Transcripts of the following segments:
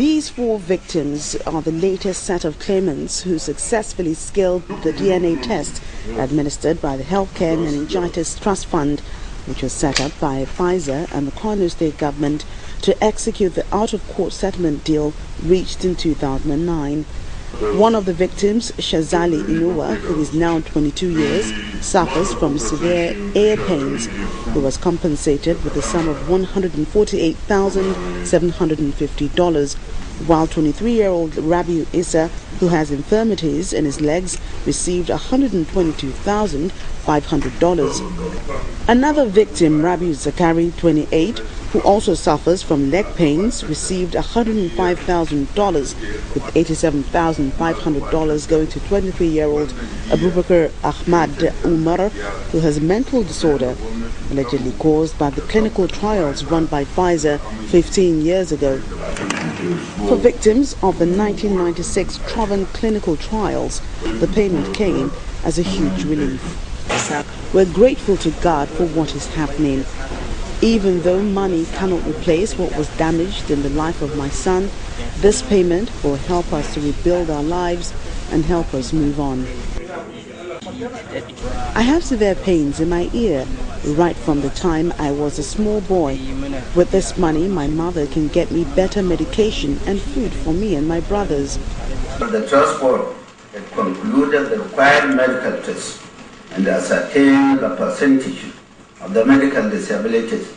These 4 victims are the latest set of claimants who successfully scaled the DNA test administered by the Healthcare Meningitis Trust Fund, which was set up by Pfizer and the Kano State Government to execute the out-of-court settlement deal reached in 2009. One of the victims, Shazali Inuwa, who is now 22 years, suffers from severe ear pains. He was compensated with a sum of $148,750, while 23-year-old Rabiu Issa, who has infirmities in his legs, received $122,500. Another victim, Rabiu Zakari, 28, who also suffers from leg pains, received $105,000, with $87,500 going to 23-year-old Abubakar Ahmad Umar, who has a mental disorder allegedly caused by the clinical trials run by Pfizer 15 years ago. For victims of the 1996 Trovan clinical trials, the payment came as a huge relief. We're grateful to God for what is happening. Even though money cannot replace what was damaged in the life of my son, this payment will help us to rebuild our lives and help us move on. I have severe pains in my ear right from the time I was a small boy. With this money, my mother can get me better medication and food for me and my brothers. The trust board had concluded the required medical tests and ascertained the percentage of the medical disabilities,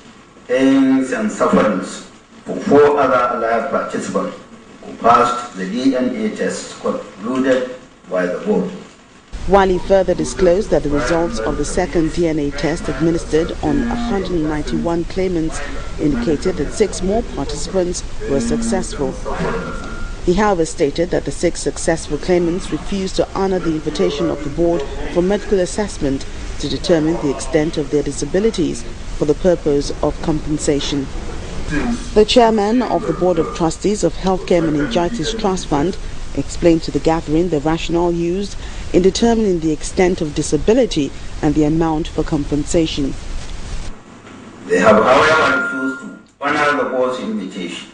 pains and sufferings for 4 other alive participants who passed the DNA test concluded by the board. While he further disclosed that the results of the second DNA test administered on 191 claimants indicated that 6 more participants were successful. He, however, stated that the 6 successful claimants refused to honor the invitation of the board for medical assessment to determine the extent of their disabilities for the purpose of compensation. The chairman of the Board of Trustees of Healthcare Meningitis Trust Fund explained to the gathering the rationale used in determining the extent of disability and the amount for compensation. They have, however, refused to honor the board's invitation.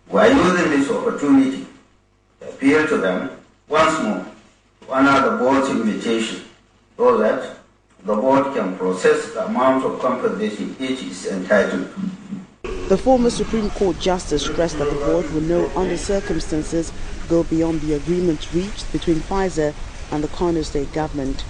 We are using this opportunity to appeal to them once more to honor the board's invitation so that the board can process the amount of compensation each is entitled to. The former Supreme Court Justice stressed that the board will no under circumstances go beyond the agreement reached between Pfizer and the Kano State Government.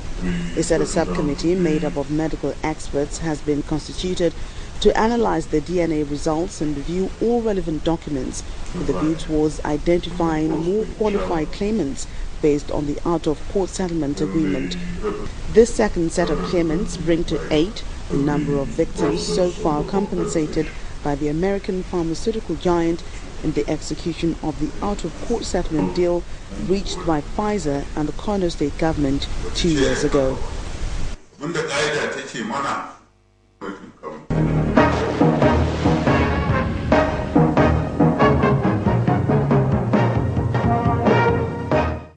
He said a subcommittee made up of medical experts has been constituted to analyze the DNA results and review all relevant documents with a view towards identifying more qualified claimants based on the out-of-court settlement agreement. This second set of claimants bring to 8 the number of victims so far compensated by the American pharmaceutical giant in the execution of the out-of-court settlement deal reached by Pfizer and the Kano State Government 2 years ago.